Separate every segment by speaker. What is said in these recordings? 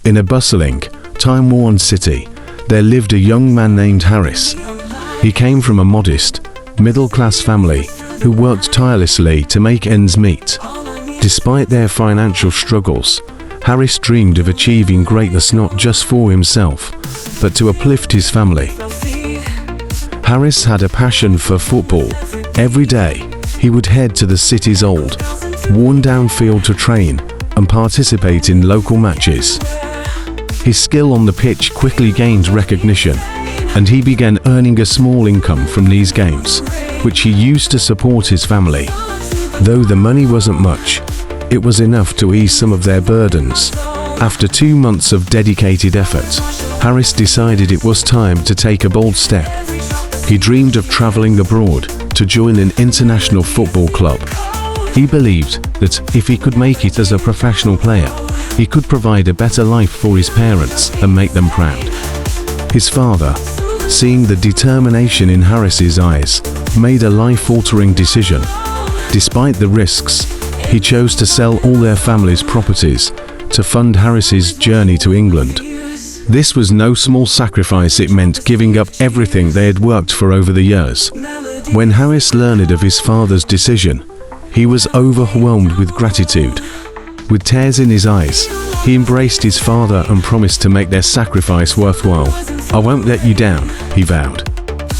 Speaker 1: In a bustling, time-worn city, there lived a young man named Harris. He came from a modest, middle-class family who worked tirelessly to make ends meet. Despite their financial struggles, Harris dreamed of achieving greatness not just for himself, but to uplift his family. Harris had a passion for football. Every day, he would head to the city's old, worn-down field to train and participate in local matches. His skill on the pitch quickly gained recognition, and he began earning a small income from these games, which he used to support his family. Though the money wasn't much, it was enough to ease some of their burdens. After 2 months of dedicated effort, Harris decided it was time to take a bold step. He dreamed of traveling abroad to join an international football club. He believed that if he could make it as a professional player, he could provide a better life for his parents and make them proud. His father, seeing the determination in Harris's eyes, made a life-altering decision. Despite the risks, he chose to sell all their family's properties to fund Harris's journey to England. This was no small sacrifice. It meant giving up everything they had worked for over the years. When Harris learned of his father's decision, he was overwhelmed with gratitude. With tears in his eyes, he embraced his father and promised to make their sacrifice worthwhile. "I won't let you down," he vowed.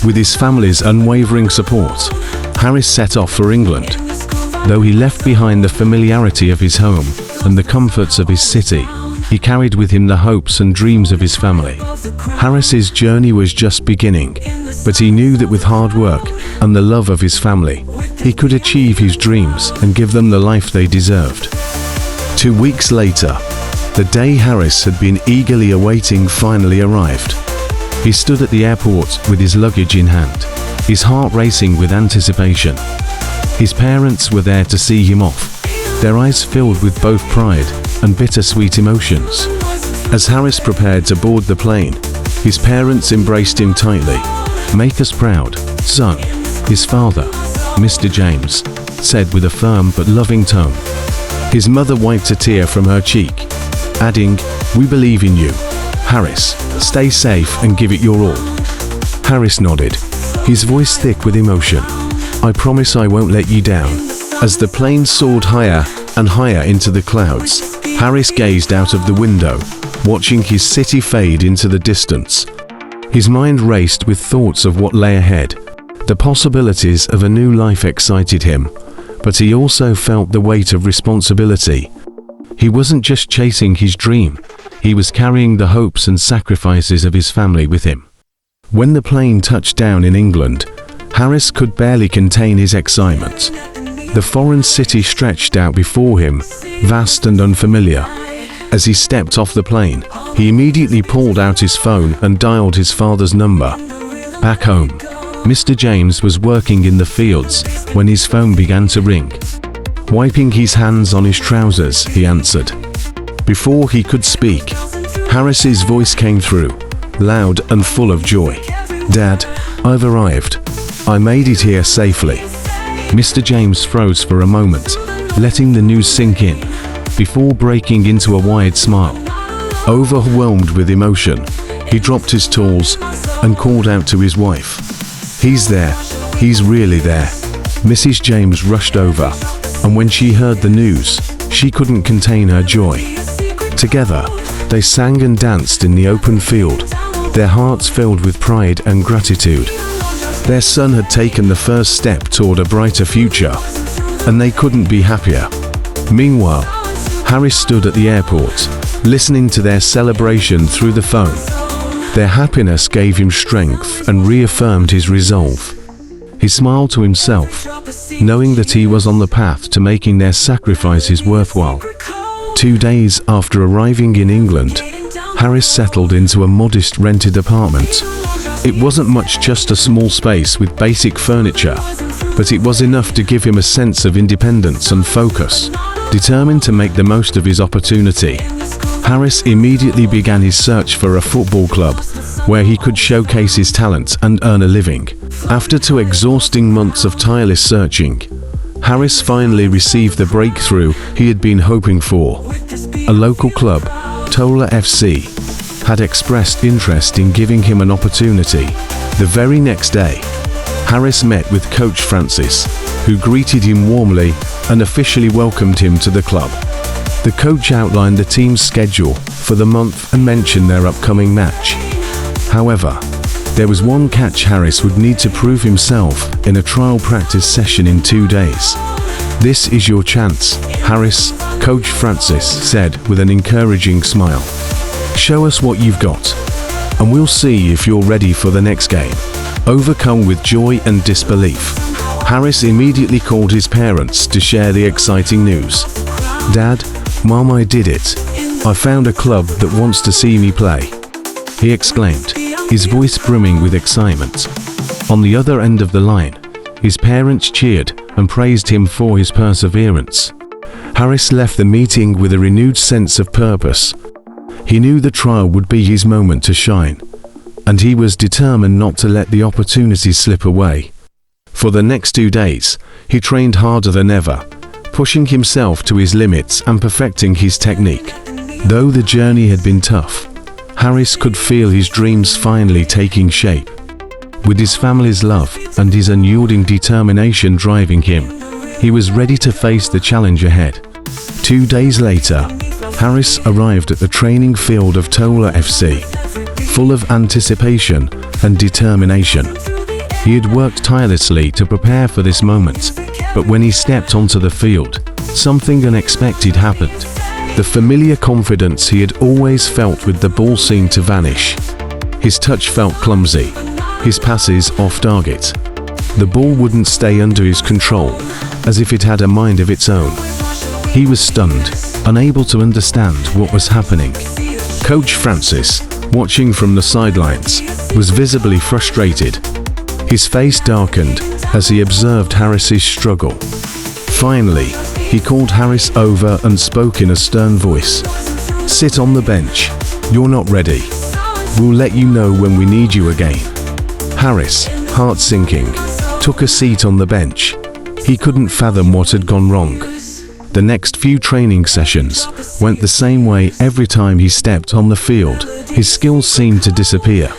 Speaker 1: With his family's unwavering support, Harris set off for England. Though he left behind the familiarity of his home and the comforts of his city, he carried with him the hopes and dreams of his family. Harris's journey was just beginning, but he knew that with hard work and the love of his family, he could achieve his dreams and give them the life they deserved. 2 weeks later, the day Harris had been eagerly awaiting finally arrived. He stood at the airport with his luggage in hand, his heart racing with anticipation. His parents were there to see him off, their eyes filled with both pride and bittersweet emotions. As Harris prepared to board the plane, his parents embraced him tightly. "Make us proud, son," his father, Mr. James, said with a firm but loving tone. His mother wiped a tear from her cheek, adding, "We believe in you, Harris. Stay safe and give it your all." Harris nodded, his voice thick with emotion. "I promise I won't let you down." As the plane soared higher and higher into the clouds, Harris gazed out of the window, watching his city fade into the distance. His mind raced with thoughts of what lay ahead. The possibilities of a new life excited him, but he also felt the weight of responsibility. He wasn't just chasing his dream, he was carrying the hopes and sacrifices of his family with him. When the plane touched down in England, Harris could barely contain his excitement. The foreign city stretched out before him, vast and unfamiliar. As he stepped off the plane, he immediately pulled out his phone and dialed his father's number. Back home, Mr. James was working in the fields when his phone began to ring. Wiping his hands on his trousers, he answered. Before he could speak, Harris's voice came through, loud and full of joy. "Dad, I've arrived. I made it here safely." Mr. James froze for a moment, letting the news sink in, before breaking into a wide smile. Overwhelmed with emotion, he dropped his tools and called out to his wife. "He's there. He's really there." Mrs. James rushed over, and when she heard the news, she couldn't contain her joy. Together, they sang and danced in the open field, their hearts filled with pride and gratitude. Their son had taken the first step toward a brighter future, and they couldn't be happier. Meanwhile, Harris stood at the airport, listening to their celebration through the phone. Their happiness gave him strength and reaffirmed his resolve. He smiled to himself, knowing that he was on the path to making their sacrifices worthwhile. 2 days after arriving in England, Harris settled into a modest rented apartment. It wasn't much, just a small space with basic furniture, but it was enough to give him a sense of independence and focus. Determined to make the most of his opportunity, Harris immediately began his search for a football club where he could showcase his talent and earn a living. After 2 exhausting months of tireless searching, Harris finally received the breakthrough he had been hoping for. A local club, Tola FC, had expressed interest in giving him an opportunity. The very next day, Harris met with Coach Francis, who greeted him warmly and officially welcomed him to the club. The coach outlined the team's schedule for the month and mentioned their upcoming match. However, there was one catch: Harris would need to prove himself in a trial practice session in 2 days. "This is your chance, Harris," Coach Francis said with an encouraging smile. "Show us what you've got, and we'll see if you're ready for the next game." Overcome with joy and disbelief, Harris immediately called his parents to share the exciting news. "Dad, Mom, I did it. I found a club that wants to see me play," he exclaimed, his voice brimming with excitement. On the other end of the line, his parents cheered and praised him for his perseverance. Harris left the meeting with a renewed sense of purpose. He knew the trial would be his moment to shine, and he was determined not to let the opportunity slip away. For the next 2 days, he trained harder than ever, pushing himself to his limits and perfecting his technique. Though the journey had been tough, Harris could feel his dreams finally taking shape. With his family's love and his unyielding determination driving him, he was ready to face the challenge ahead. 2 days later, Harris arrived at the training field of Tola FC, full of anticipation and determination. He had worked tirelessly to prepare for this moment, but when he stepped onto the field, something unexpected happened. The familiar confidence he had always felt with the ball seemed to vanish. His touch felt clumsy, his passes off target. The ball wouldn't stay under his control, as if it had a mind of its own. He was stunned, unable to understand what was happening. Coach Francis, watching from the sidelines, was visibly frustrated. His face darkened as he observed Harris's struggle. Finally, he called Harris over and spoke in a stern voice. "Sit on the bench. You're not ready. We'll let you know when we need you again." Harris, heart sinking, took a seat on the bench. He couldn't fathom what had gone wrong. The next few training sessions went the same way. Every time he stepped on the field, his skills seemed to disappear.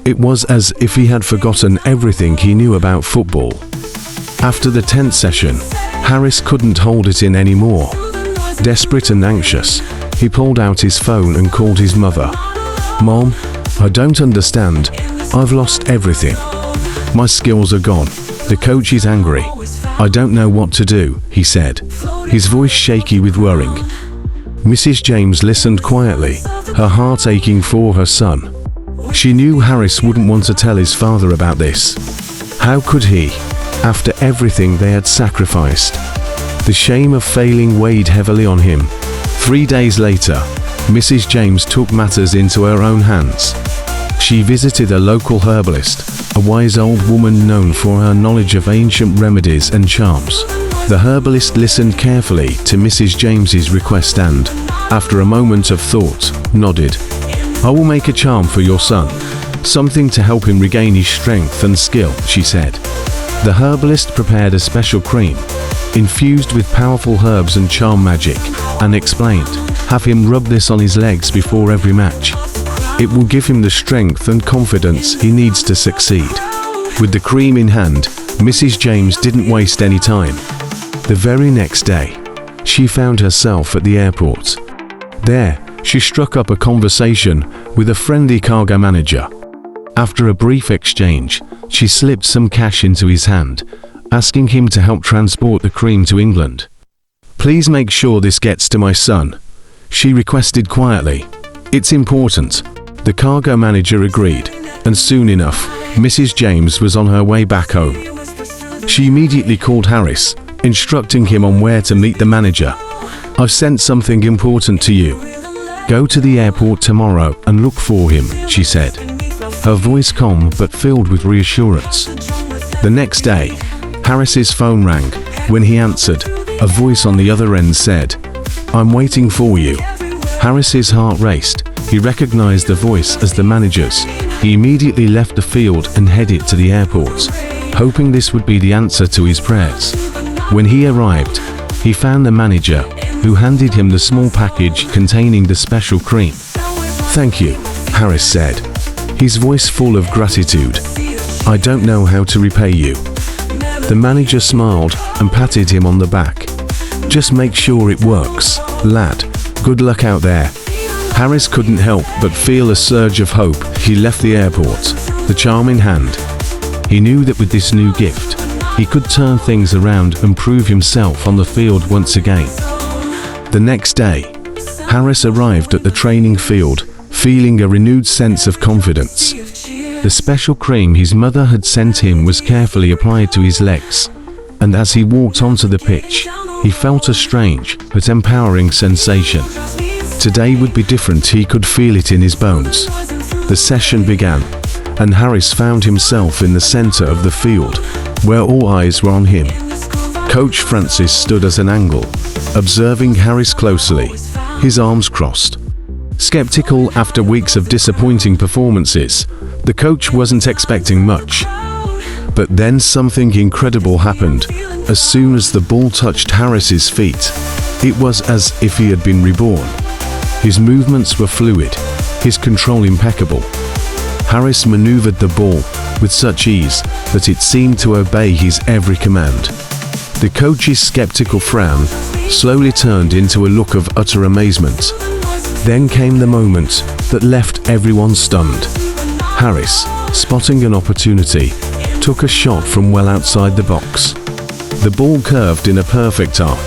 Speaker 1: It was as if he had forgotten everything he knew about football. After the 10th session, Harris couldn't hold it in anymore. Desperate and anxious, he pulled out his phone and called his mother. "Mom, I don't understand. I've lost everything. My skills are gone. The coach is angry. I don't know what to do," he said, his voice shaky with worrying. Mrs. James listened quietly, her heart aching for her son. She knew Harris wouldn't want to tell his father about this. How could he, after everything they had sacrificed? The shame of failing weighed heavily on him. 3 days later, Mrs. James took matters into her own hands. She visited a local herbalist, a wise old woman known for her knowledge of ancient remedies and charms. The herbalist listened carefully to Mrs. James's request and, after a moment of thought, nodded. "I will make a charm for your son, something to help him regain his strength and skill," she said. The herbalist prepared a special cream, infused with powerful herbs and charm magic, and explained, "Have him rub this on his legs before every match. It will give him the strength and confidence he needs to succeed." With the cream in hand, Mrs. James didn't waste any time. The very next day, she found herself at the airport. There, she struck up a conversation with a friendly cargo manager. After a brief exchange, she slipped some cash into his hand, asking him to help transport the cream to England. "Please make sure this gets to my son," she requested quietly. "It's important." The cargo manager agreed, and soon enough, Mrs. James was on her way back home. She immediately called Harris, instructing him on where to meet the manager. "I've sent something important to you. Go to the airport tomorrow and look for him," she said, her voice calm but filled with reassurance. The next day, Harris's phone rang. When he answered, a voice on the other end said, "I'm waiting for you." Harris's heart raced. He recognized the voice as the manager's. He immediately left the field and headed to the airport, hoping this would be the answer to his prayers. When he arrived, he found the manager, who handed him the small package containing the special cream. "Thank you," Harris said, his voice full of gratitude. "I don't know how to repay you." The manager smiled and patted him on the back. "Just make sure it works, lad. Good luck out there." Harris couldn't help but feel a surge of hope. He left the airport, the charm in hand. He knew that with this new gift, he could turn things around and prove himself on the field once again. The next day, Harris arrived at the training field, feeling a renewed sense of confidence. The special cream his mother had sent him was carefully applied to his legs, and as he walked onto the pitch, he felt a strange but empowering sensation. Today would be different, he could feel it in his bones. The session began, and Harris found himself in the center of the field, where all eyes were on him. Coach Francis stood at an angle, observing Harris closely, his arms crossed. Skeptical after weeks of disappointing performances, the coach wasn't expecting much. But then something incredible happened. As soon as the ball touched Harris's feet, it was as if he had been reborn. His movements were fluid, his control impeccable. Harris maneuvered the ball with such ease that it seemed to obey his every command. The coach's skeptical frown slowly turned into a look of utter amazement. Then came the moment that left everyone stunned. Harris, spotting an opportunity, took a shot from well outside the box. The ball curved in a perfect arc,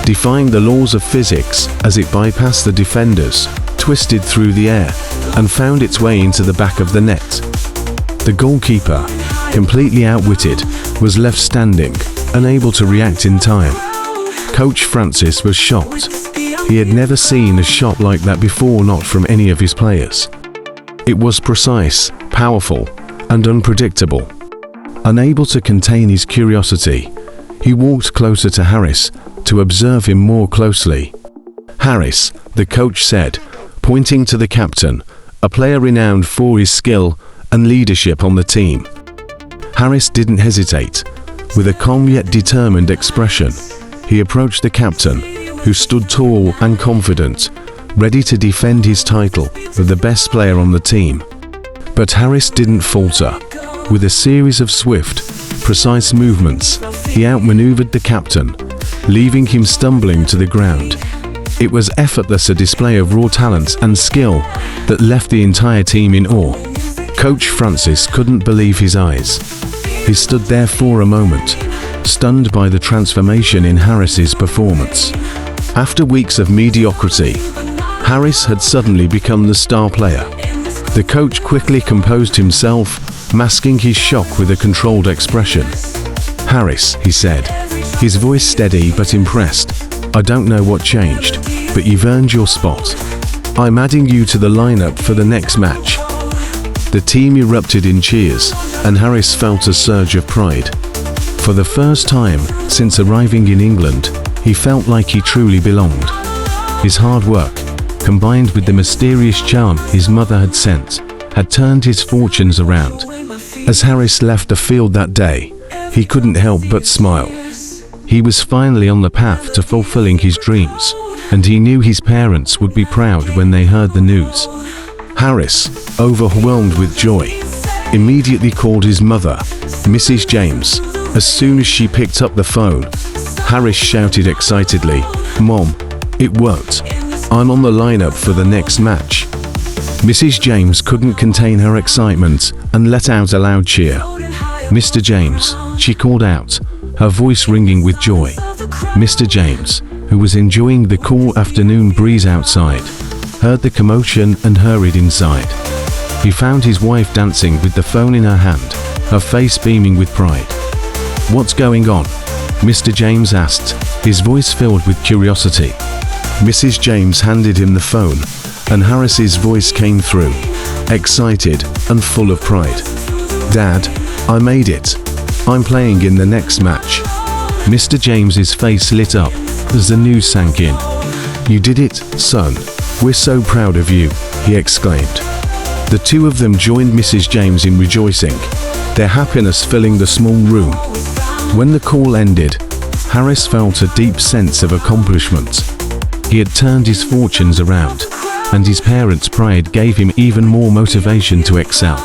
Speaker 1: defying the laws of physics as it bypassed the defenders, twisted through the air, and found its way into the back of the net. The goalkeeper, completely outwitted, was left standing, unable to react in time. Coach Francis was shocked. He had never seen a shot like that before, not from any of his players. It was precise, powerful, and unpredictable. Unable to contain his curiosity, he walked closer to Harris to observe him more closely. "Harris," the coach said, pointing to the captain, a player renowned for his skill and leadership on the team. Harris didn't hesitate. With a calm yet determined expression, he approached the captain, who stood tall and confident, ready to defend his title of the best player on the team. But Harris didn't falter. With a series of swift, precise movements, he outmaneuvered the captain, leaving him stumbling to the ground. It was effortless, a display of raw talent and skill that left the entire team in awe. Coach Francis couldn't believe his eyes. He stood there for a moment, stunned by the transformation in Harris's performance. After weeks of mediocrity, Harris had suddenly become the star player. The coach quickly composed himself, masking his shock with a controlled expression. "Harris," he said, his voice steady but impressed, "I don't know what changed, but you've earned your spot. I'm adding you to the lineup for the next match." The team erupted in cheers, and Harris felt a surge of pride. For the first time since arriving in England, he felt like he truly belonged. His hard work, combined with the mysterious charm his mother had sent, had turned his fortunes around. As Harris left the field that day, he couldn't help but smile. He was finally on the path to fulfilling his dreams, and he knew his parents would be proud when they heard the news. Harris, overwhelmed with joy, immediately called his mother, Mrs. James. As soon as she picked up the phone, Harris shouted excitedly, "Mom, it worked. I'm on the lineup for the next match." Mrs. James couldn't contain her excitement and let out a loud cheer. "Mr. James," she called out, her voice ringing with joy. Mr. James, who was enjoying the cool afternoon breeze outside, heard the commotion and hurried inside. He found his wife dancing with the phone in her hand, her face beaming with pride. "What's going on?" Mr. James asked, his voice filled with curiosity. Mrs. James handed him the phone, and Harris's voice came through, excited and full of pride. "Dad, I made it. I'm playing in the next match." Mr. James's face lit up as the news sank in. "You did it, son. We're so proud of you," he exclaimed. The two of them joined Mrs. James in rejoicing, their happiness filling the small room. When the call ended, Harris felt a deep sense of accomplishment. He had turned his fortunes around, and his parents' pride gave him even more motivation to excel.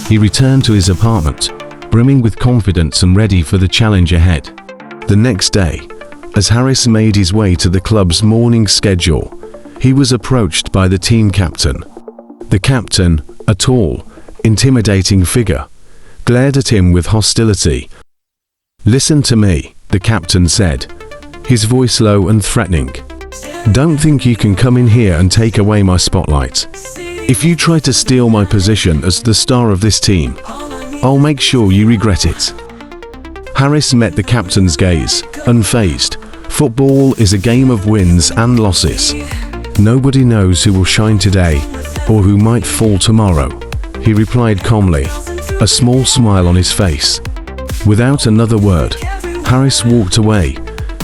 Speaker 1: He returned to his apartment, brimming with confidence and ready for the challenge ahead. The next day, as Harris made his way to the club's morning schedule, he was approached by the team captain. The captain, a tall, intimidating figure, glared at him with hostility. "Listen to me," the captain said, his voice low and threatening. "Don't think you can come in here and take away my spotlight. If you try to steal my position as the star of this team, I'll make sure you regret it." Harris met the captain's gaze, unfazed. "Football is a game of wins and losses. Nobody knows who will shine today or who might fall tomorrow," he replied calmly, a small smile on his face. Without another word, Harris walked away,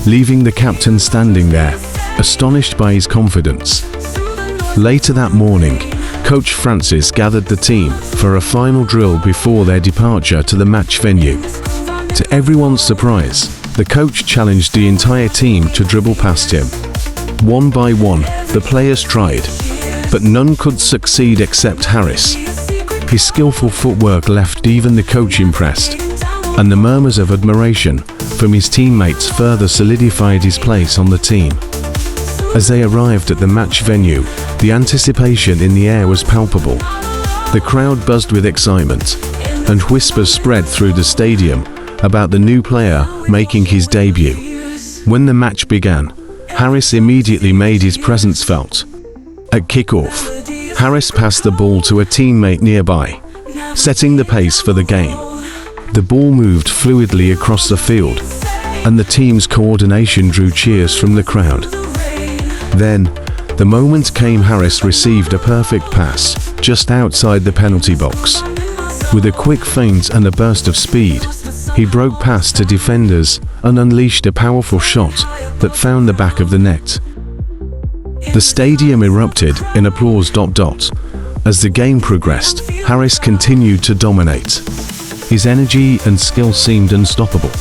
Speaker 1: leaving the captain standing there, astonished by his confidence. Later that morning, Coach Francis gathered the team for a final drill before their departure to the match venue. To everyone's surprise, the coach challenged the entire team to dribble past him. One by one, the players tried, but none could succeed except Harris. His skillful footwork left even the coach impressed, and the murmurs of admiration from his teammates further solidified his place on the team. As they arrived at the match venue, the anticipation in the air was palpable. The crowd buzzed with excitement, and whispers spread through the stadium about the new player making his debut. When the match began, Harris immediately made his presence felt. At kickoff, Harris passed the ball to a teammate nearby, setting the pace for the game. The ball moved fluidly across the field, and the team's coordination drew cheers from the crowd. Then, the moment came. Harris received a perfect pass just outside the penalty box. With a quick feint and a burst of speed, he broke past two defenders and unleashed a powerful shot that found the back of the net. The stadium erupted in applause. As the game progressed, Harris continued to dominate. His energy and skill seemed unstoppable,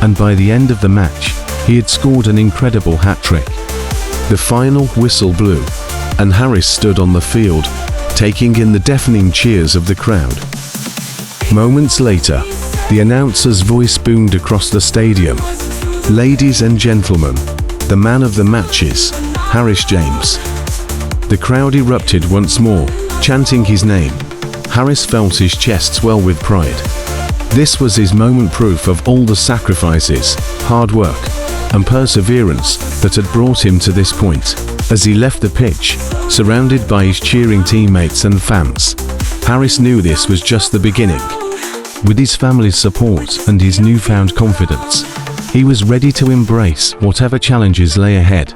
Speaker 1: and by the end of the match, he had scored an incredible hat-trick. The final whistle blew, and Harris stood on the field, taking in the deafening cheers of the crowd. Moments later, the announcer's voice boomed across the stadium. "Ladies and gentlemen, the man of the match is Harris James." The crowd erupted once more, chanting his name. Harris felt his chest swell with pride. This was his moment, proof of all the sacrifices, hard work, and perseverance that had brought him to this point. As he left the pitch, surrounded by his cheering teammates and fans, Harris knew this was just the beginning. With his family's support and his newfound confidence, he was ready to embrace whatever challenges lay ahead.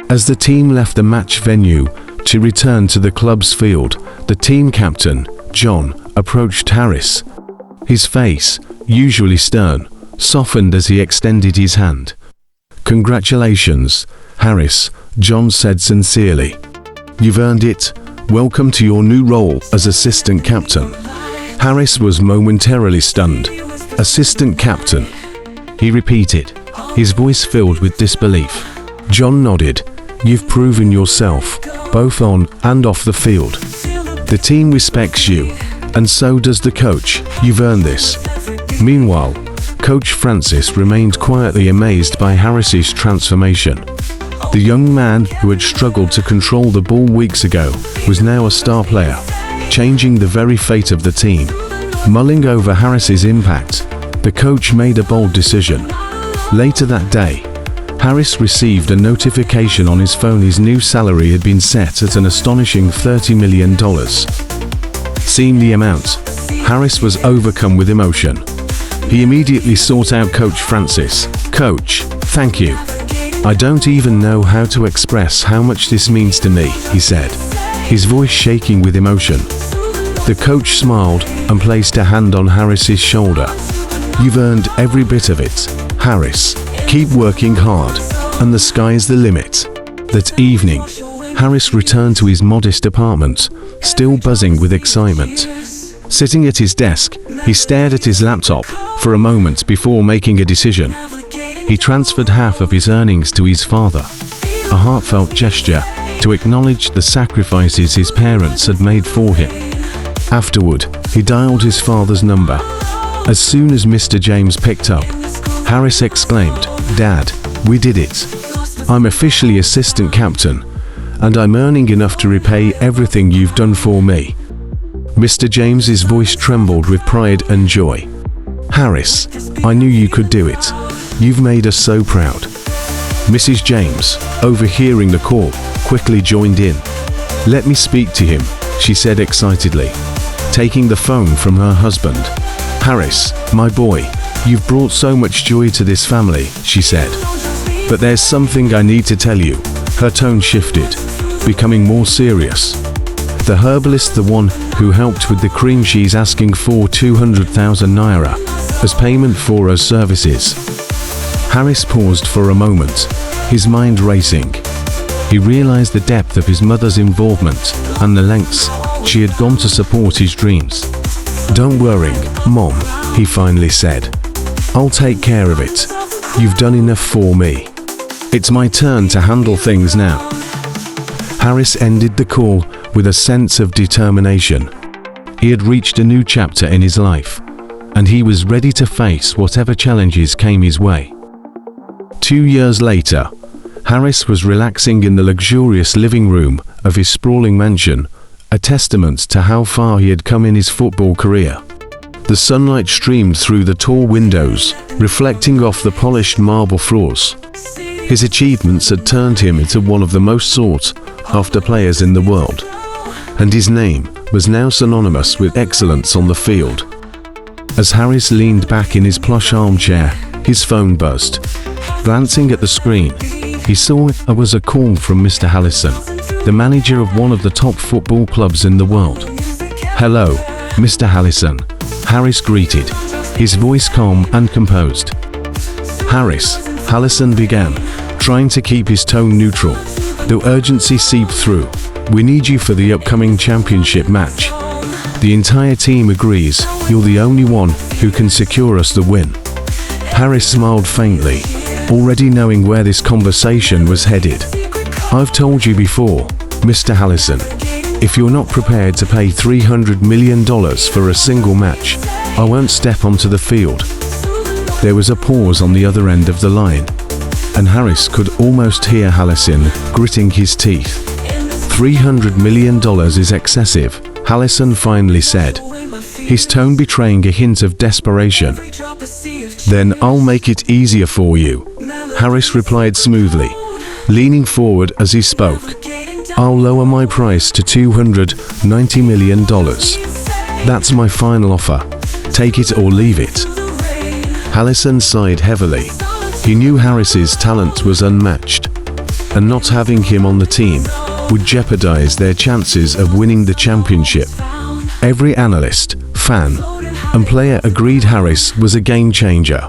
Speaker 1: As the team left the match venue to return to the club's field, the team captain, John, approached Harris. His face, usually stern, softened as he extended his hand. "Congratulations, Harris," John said sincerely. "You've earned it. Welcome to your new role as assistant captain." Harris was momentarily stunned. "Assistant captain?" he repeated, his voice filled with disbelief. John nodded. "You've proven yourself, both on and off the field. The team respects you, and so does the coach. You've earned this." Meanwhile, Coach Francis remained quietly amazed by Harris's transformation. The young man who had struggled to control the ball weeks ago was now a star player, changing the very fate of the team. Mulling over Harris's impact, the coach made a bold decision. Later that day, Harris received a notification on his phone. His new salary had been set at an astonishing $30 million. Seeing the amount, Harris was overcome with emotion. He immediately sought out Coach Francis. "Coach, thank you. I don't even know how to express how much this means to me," he said, his voice shaking with emotion. The coach smiled and placed a hand on Harris's shoulder. "You've earned every bit of it, Harris. Keep working hard, and the sky's the limit." That evening, Harris returned to his modest apartment, still buzzing with excitement. Sitting at his desk, he stared at his laptop for a moment before making a decision. He transferred half of his earnings to his father, a heartfelt gesture to acknowledge the sacrifices his parents had made for him. Afterward, he dialed his father's number. As soon as Mr. James picked up, Harris exclaimed, "Dad, we did it. I'm officially assistant captain, and I'm earning enough to repay everything you've done for me." Mr. James's voice trembled with pride and joy. "Harris, I knew you could do it. You've made us so proud." Mrs. James, overhearing the call, quickly joined in. "Let me speak to him," she said excitedly, taking the phone from her husband. "Harris, my boy, you've brought so much joy to this family," she said. "But there's something I need to tell you." Her tone shifted, becoming more serious. "The herbalist, the one who helped with the cream, she's asking for 200,000 naira as payment for her services." Harris paused for a moment, his mind racing. He realized the depth of his mother's involvement and the lengths she had gone to support his dreams. "Don't worry, Mom," he finally said. "I'll take care of it. You've done enough for me. It's my turn to handle things now." Harris ended the call with a sense of determination. He had reached a new chapter in his life, and he was ready to face whatever challenges came his way. 2 years later, Harris was relaxing in the luxurious living room of his sprawling mansion, a testament to how far he had come in his football career. The sunlight streamed through the tall windows, reflecting off the polished marble floors. His achievements had turned him into one of the most sought-after players in the world, and his name was now synonymous with excellence on the field. As Harris leaned back in his plush armchair, his phone buzzed. Glancing at the screen, he saw it was a call from Mr. Hallison, the manager of one of the top football clubs in the world. "Hello, Mr. Hallison," Harris greeted, his voice calm and composed. "Harris," Hallison began, trying to keep his tone neutral, though urgency seeped through. "We need you for the upcoming championship match. The entire team agrees you're the only one who can secure us the win." Harris smiled faintly, already knowing where this conversation was headed. "I've told you before, Mr. Hallison, if you're not prepared to pay $300 million for a single match, I won't step onto the field." There was a pause on the other end of the line, and Harris could almost hear Hallison gritting his teeth. $300 million is excessive, Hallison finally said, his tone betraying a hint of desperation. "Then I'll make it easier for you," Harris replied smoothly, leaning forward as he spoke. "I'll lower my price to $290 million. That's my final offer. Take it or leave it." Hallison sighed heavily. He knew Harris's talent was unmatched, and not having him on the team would jeopardize their chances of winning the championship. Every analyst, fan, and player agreed Harris was a game changer.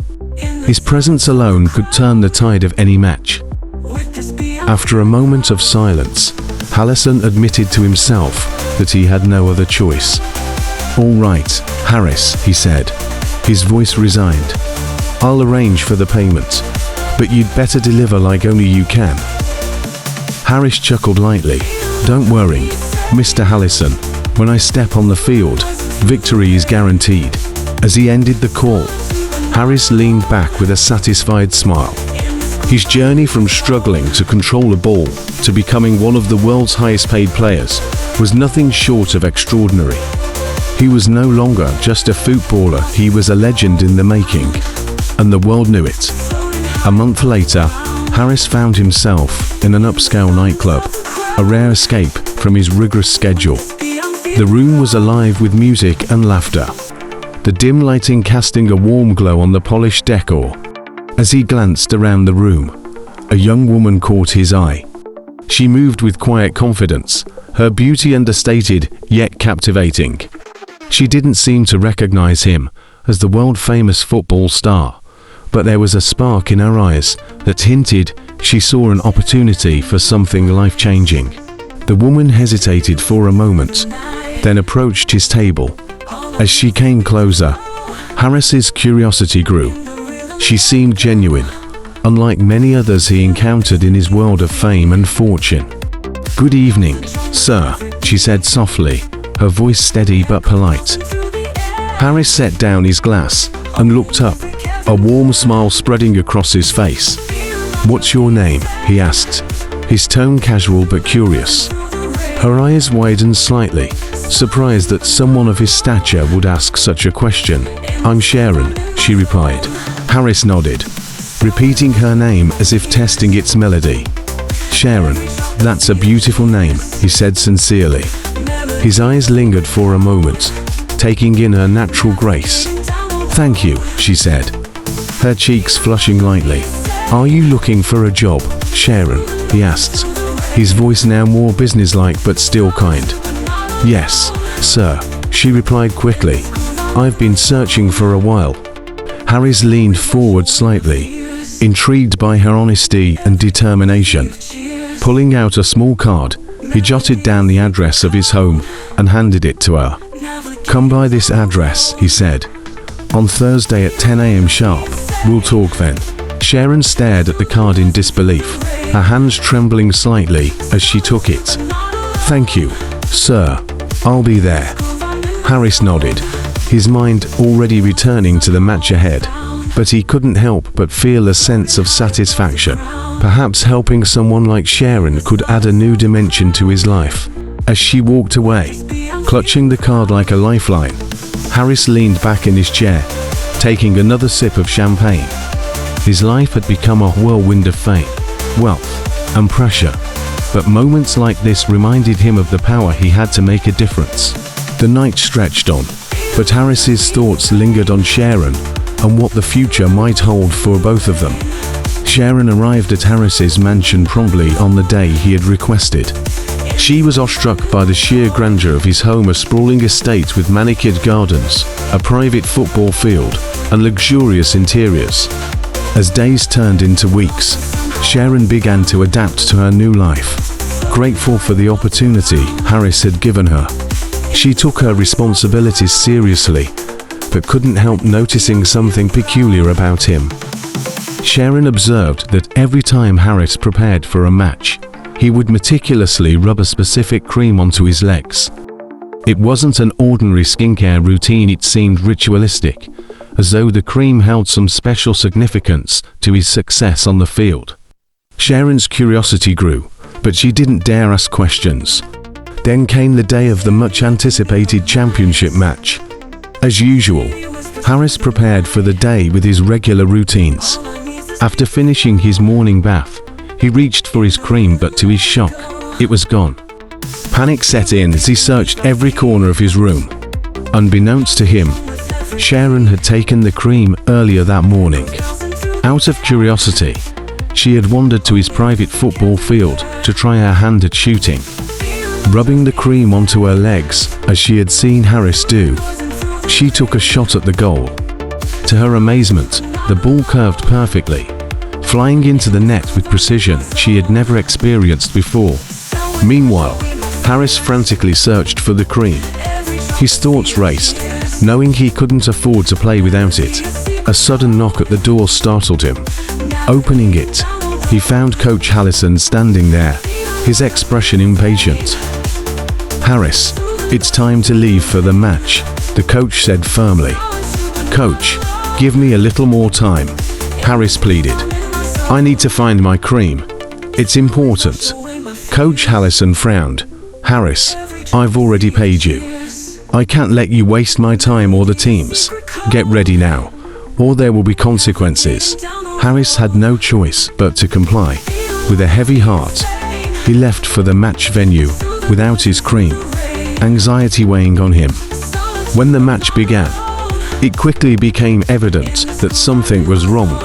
Speaker 1: His presence alone could turn the tide of any match. After a moment of silence, Hallison admitted to himself that he had no other choice. "All right, Harris," he said, his voice resigned. "I'll arrange for the payment, but you'd better deliver like only you can." Harris chuckled lightly. "Don't worry, Mr. Hallison. When I step on the field, victory is guaranteed." As he ended the call, Harris leaned back with a satisfied smile. His journey from struggling to control a ball to becoming one of the world's highest-paid players was nothing short of extraordinary. He was no longer just a footballer, he was a legend in the making, and the world knew it. A month later, Harris found himself in an upscale nightclub, a rare escape from his rigorous schedule. The room was alive with music and laughter, the dim lighting casting a warm glow on the polished decor. As he glanced around the room, a young woman caught his eye. She moved with quiet confidence, her beauty understated yet captivating. She didn't seem to recognize him as the world-famous football star, but there was a spark in her eyes that hinted she saw an opportunity for something life-changing. The woman hesitated for a moment, then approached his table. As she came closer, Harris's curiosity grew. She seemed genuine, unlike many others he encountered in his world of fame and fortune. "Good evening, sir," she said softly, her voice steady but polite. Harris set down his glass and looked up, a warm smile spreading across his face. "What's your name?" he asked, his tone casual but curious. Her eyes widened slightly, surprised that someone of his stature would ask such a question. "I'm Sharon," she replied. Harris nodded, repeating her name as if testing its melody. "Sharon, that's a beautiful name," he said sincerely. His eyes lingered for a moment, taking in her natural grace. "Thank you," she said, her cheeks flushing lightly. "Are you looking for a job, Sharon?" he asked, his voice now more businesslike but still kind. "Yes, sir," she replied quickly. "I've been searching for a while." Harris leaned forward slightly, intrigued by her honesty and determination. Pulling out a small card, he jotted down the address of his home and handed it to her. "Come by this address," he said, "on Thursday at 10 a.m. sharp. We'll talk then." Sharon stared at the card in disbelief, her hands trembling slightly as she took it. "Thank you, sir. I'll be there." Harris nodded, his mind already returning to the match ahead, but he couldn't help but feel a sense of satisfaction. Perhaps helping someone like Sharon could add a new dimension to his life. As she walked away, clutching the card like a lifeline, Harris leaned back in his chair, taking another sip of champagne. His life had become a whirlwind of fame, wealth, and pressure, but moments like this reminded him of the power he had to make a difference. The night stretched on, but Harris's thoughts lingered on Sharon and what the future might hold for both of them. Sharon arrived at Harris's mansion promptly on the day he had requested. She was awestruck by the sheer grandeur of his home, a sprawling estate with manicured gardens, a private football field, and luxurious interiors. As days turned into weeks, Sharon began to adapt to her new life. Grateful for the opportunity Harris had given her, she took her responsibilities seriously, but couldn't help noticing something peculiar about him. Sharon observed that every time Harris prepared for a match, he would meticulously rub a specific cream onto his legs. It wasn't an ordinary skincare routine, it seemed ritualistic, as though the cream held some special significance to his success on the field. Sharon's curiosity grew, but she didn't dare ask questions. Then came the day of the much-anticipated championship match. As usual, Harris prepared for the day with his regular routines. After finishing his morning bath, he reached for his cream, but to his shock, it was gone. Panic set in as he searched every corner of his room. Unbeknownst to him, Sharon had taken the cream earlier that morning. Out of curiosity, she had wandered to his private football field to try her hand at shooting. Rubbing the cream onto her legs, as she had seen Harris do, she took a shot at the goal. To her amazement, the ball curved perfectly, flying into the net with precision she had never experienced before. Meanwhile, Harris frantically searched for the cream. His thoughts raced, knowing he couldn't afford to play without it. A sudden knock at the door startled him. Opening it, he found Coach Hallison standing there, his expression impatient. "Harris, it's time to leave for the match," the coach said firmly. "Coach, give me a little more time," Harris pleaded. "I need to find my cream. It's important." Coach Hallison frowned. "Harris, I've already paid you. I can't let you waste my time or the team's. Get ready now, or there will be consequences." Harris had no choice but to comply. With a heavy heart, he left for the match venue without his cream, anxiety weighing on him. When the match began, it quickly became evident that something was wrong.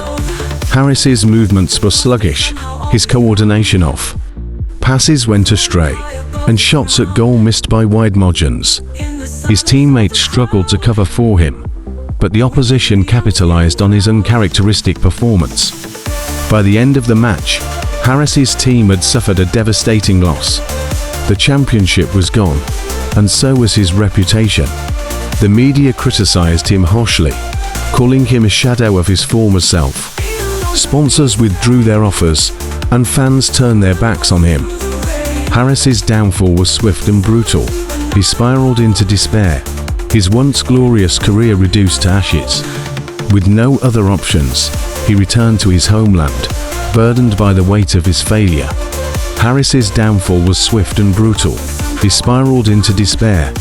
Speaker 1: Harris's movements were sluggish, his coordination off. Passes went astray, and shots at goal missed by wide margins. His teammates struggled to cover for him, but the opposition capitalized on his uncharacteristic performance. By the end of the match, Harris's team had suffered a devastating loss. The championship was gone, and so was his reputation. The media criticized him harshly, calling him a shadow of his former self. Sponsors withdrew their offers, and fans turned their backs on him. Harris's downfall was swift and brutal. He spiraled into despair, his once glorious career reduced to ashes. With no other options, he returned to his homeland, burdened by the weight of his failure. Harris's downfall was swift and brutal. He spiraled into despair,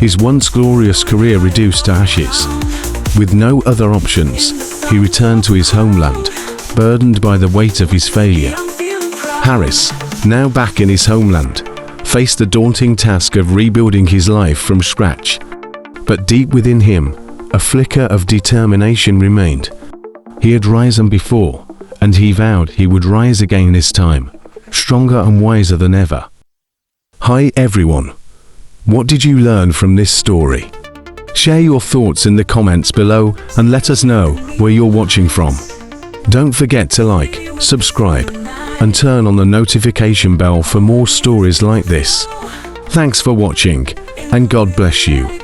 Speaker 1: his once glorious career reduced to ashes. With no other options, he returned to his homeland, burdened by the weight of his failure. Harris, now back in his homeland, faced the daunting task of rebuilding his life from scratch. But deep within him, a flicker of determination remained. He had risen before, and he vowed he would rise again this time, stronger and wiser than ever. Hi everyone. What did you learn from this story? Share your thoughts in the comments below and let us know where you're watching from. Don't forget to like, subscribe, and turn on the notification bell for more stories like this. Thanks for watching, and God bless you.